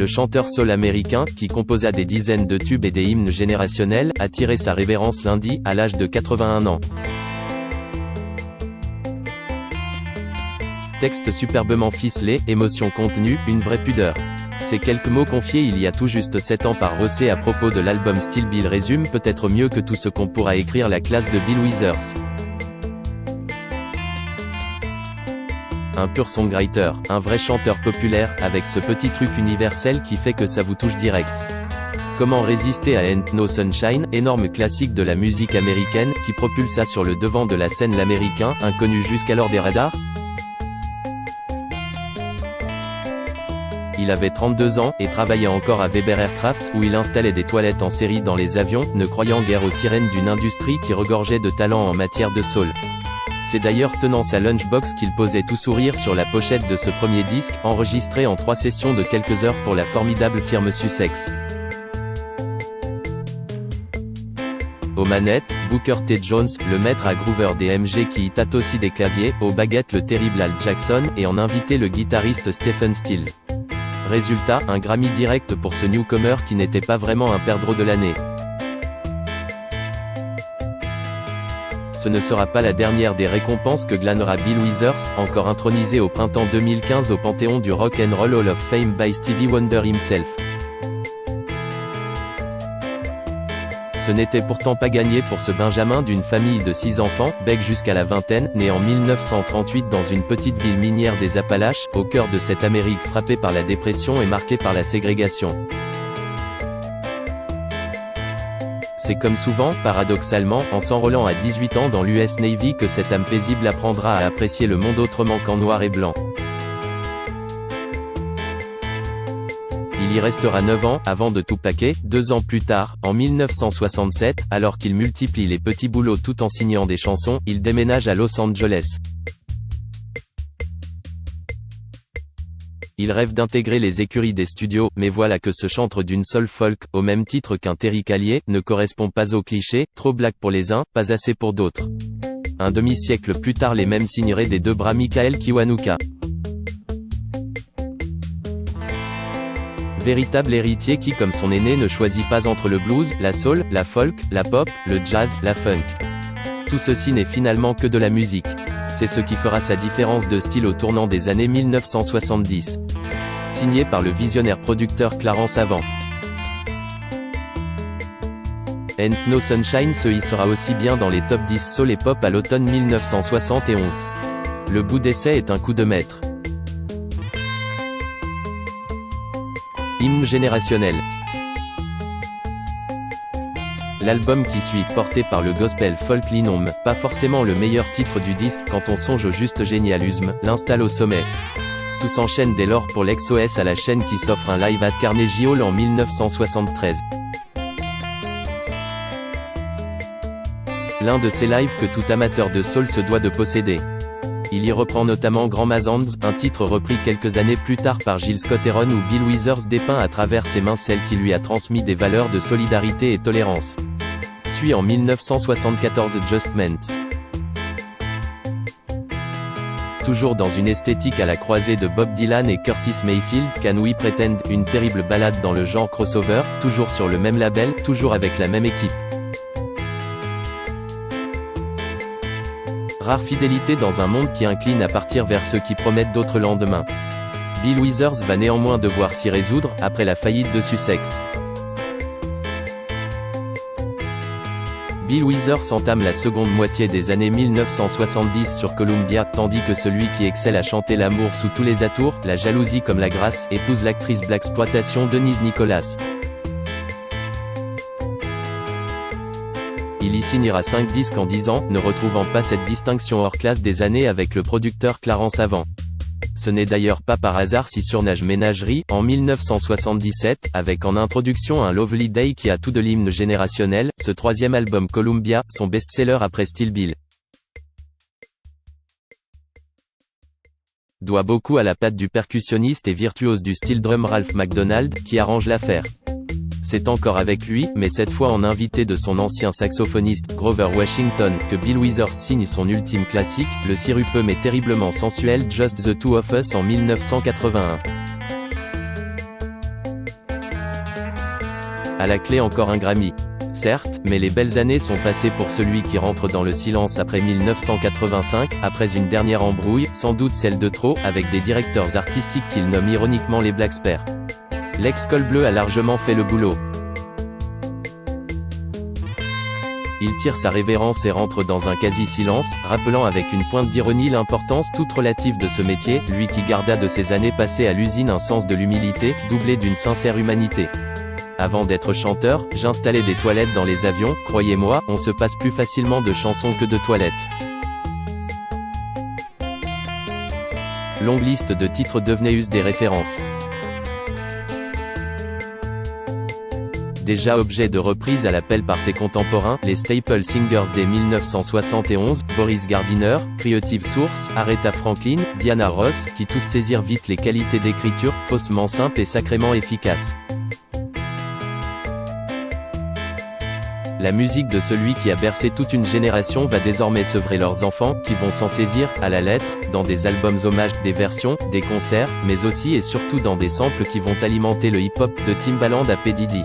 Le chanteur soul américain, qui composa des dizaines de tubes et des hymnes générationnels, a tiré sa révérence lundi, à l'âge de 81 ans. Texte superbement ficelé, émotion contenue, une vraie pudeur. Ces quelques mots confiés il y a tout juste 7 ans par Rossé à propos de l'album Still Bill résument peut-être mieux que tout ce qu'on pourra écrire la classe de Bill Withers. Un pur songwriter, un vrai chanteur populaire, avec ce petit truc universel qui fait que ça vous touche direct. Comment résister à Ain't No Sunshine, énorme classique de la musique américaine, qui propulsa sur le devant de la scène l'américain, inconnu jusqu'alors des radars? Il avait 32 ans, et travaillait encore à Weber Aircraft, où il installait des toilettes en série dans les avions, ne croyant guère aux sirènes d'une industrie qui regorgeait de talent en matière de soul. C'est d'ailleurs tenant sa lunchbox qu'il posait tout sourire sur la pochette de ce premier disque, enregistré en 3 sessions de quelques heures pour la formidable firme Sussex. Aux manettes, Booker T. Jones, le maître à groover des MG qui y tâte aussi des claviers, aux baguettes le terrible Al Jackson, et en invité le guitariste Stephen Stills. Résultat, un Grammy direct pour ce newcomer qui n'était pas vraiment un perdreau de l'année. Ce ne sera pas la dernière des récompenses que glanera Bill Withers, encore intronisé au printemps 2015 au panthéon du Rock and Roll Hall of Fame by Stevie Wonder himself. Ce n'était pourtant pas gagné pour ce Benjamin d'une famille de 6 enfants, bec jusqu'à la vingtaine, né en 1938 dans une petite ville minière des Appalaches, au cœur de cette Amérique frappée par la dépression et marquée par la ségrégation. C'est comme souvent, paradoxalement, en s'enrôlant à 18 ans dans l'US Navy que cette âme paisible apprendra à apprécier le monde autrement qu'en noir et blanc. Il y restera 9 ans, avant de tout plaquer, 2 ans plus tard, en 1967, alors qu'il multiplie les petits boulots tout en signant des chansons, il déménage à Los Angeles. Il rêve d'intégrer les écuries des studios, mais voilà que ce chantre d'une soul folk, au même titre qu'un Terry Callier, ne correspond pas au cliché, trop black pour les uns, pas assez pour d'autres. Un demi-siècle plus tard les mêmes signeraient des deux bras Michael Kiwanuka. Véritable héritier qui comme son aîné ne choisit pas entre le blues, la soul, la folk, la pop, le jazz, la funk. Tout ceci n'est finalement que de la musique. C'est ce qui fera sa différence de style au tournant des années 1970. Signé par le visionnaire producteur Clarence Avant. Ain't No Sunshine se hissera aussi bien dans les top 10 soul et pop à l'automne 1971. Le bout d'essai est un coup de maître. Hymne générationnel. L'album qui suit, porté par le gospel folk Linôme, pas forcément le meilleur titre du disque quand on songe au juste génialisme, l'installe au sommet. Tout s'enchaîne dès lors pour l'ex-OS à la chaîne qui s'offre un live à Carnegie Hall en 1973. L'un de ces lives que tout amateur de soul se doit de posséder. Il y reprend notamment Grandma's Hands, un titre repris quelques années plus tard par Gil Scott-Heron où Bill Withers dépeint à travers ses mains celle qui lui a transmis des valeurs de solidarité et tolérance. Suit en 1974 Adjustments. Toujours dans une esthétique à la croisée de Bob Dylan et Curtis Mayfield, Can We Pretend, une terrible ballade dans le genre crossover, toujours sur le même label, toujours avec la même équipe. Rare fidélité dans un monde qui incline à partir vers ceux qui promettent d'autres lendemains. Bill Withers va néanmoins devoir s'y résoudre, après la faillite de Sussex. Bill Withers entame la seconde moitié des années 1970 sur Columbia, tandis que celui qui excelle à chanter l'amour sous tous les atours, la jalousie comme la grâce, épouse l'actrice blaxploitation Denise Nicholas. Il y signera 5 disques en 10 ans, ne retrouvant pas cette distinction hors classe des années avec le producteur Clarence Avant. Ce n'est d'ailleurs pas par hasard si surnage Ménagerie, en 1977, avec en introduction un Lovely Day qui a tout de l'hymne générationnel, ce troisième album Columbia, son best-seller après Still Bill. Doit beaucoup à la patte du percussionniste et virtuose du steel drum Ralph MacDonald, qui arrange l'affaire. C'est encore avec lui, mais cette fois en invité de son ancien saxophoniste, Grover Washington, que Bill Withers signe son ultime classique, le sirupeux mais terriblement sensuel Just the Two of Us en 1981. À la clé encore un Grammy. Certes, mais les belles années sont passées pour celui qui rentre dans le silence après 1985, après une dernière embrouille, sans doute celle de trop, avec des directeurs artistiques qu'il nomme ironiquement les Black Spare. L'ex-col bleu a largement fait le boulot. Il tire sa révérence et rentre dans un quasi-silence, rappelant avec une pointe d'ironie l'importance toute relative de ce métier, lui qui garda de ses années passées à l'usine un sens de l'humilité, doublé d'une sincère humanité. Avant d'être chanteur, j'installais des toilettes dans les avions, croyez-moi, on se passe plus facilement de chansons que de toilettes. Longue liste de titres devenaient des références. Déjà objet de reprise à l'appel par ses contemporains, les Staple Singers dès 1971, Boris Gardiner, Creative Source, Aretha Franklin, Diana Ross, qui tous saisirent vite les qualités d'écriture, faussement simples et sacrément efficaces. La musique de celui qui a bercé toute une génération va désormais sevrer leurs enfants, qui vont s'en saisir, à la lettre, dans des albums hommages, des versions, des concerts, mais aussi et surtout dans des samples qui vont alimenter le hip-hop, de Timbaland à P. Diddy.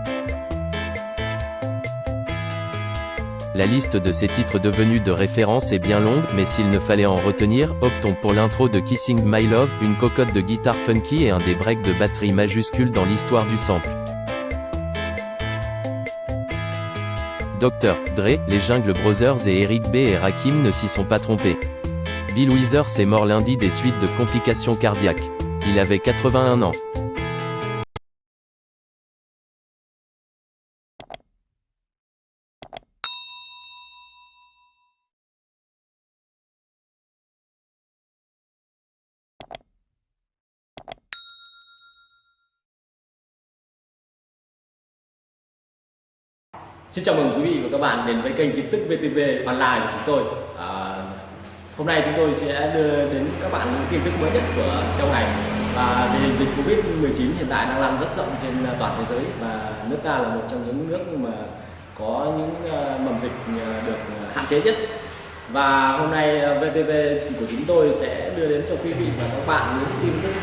La liste de ces titres devenus de référence est bien longue, mais s'il ne fallait en retenir, optons pour l'intro de Kissing My Love, une cocotte de guitare funky et un des breaks de batterie majuscules dans l'histoire du sample. Dr. Dre, les Jungle Brothers et Eric B et Rakim ne s'y sont pas trompés. Bill Withers est mort lundi des suites de complications cardiaques. Il avait 81 ans. Xin chào mừng quý vị và các bạn đến với kênh tin tức VTV online của chúng tôi. Hôm nay chúng tôi sẽ đưa đến các bạn những tin tức mới nhất của châu này. Và tình hình dịch Covid-19 hiện tại đang lan rất rộng trên toàn thế giới và nước ta là một trong những nước mà có những mầm dịch được hạn chế nhất. Và hôm nay VTV của chúng tôi sẽ đưa đến cho quý vị và các bạn những tin tức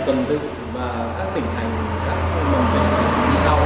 tuần tự và các tỉnh thành, các mầm dịch như sau.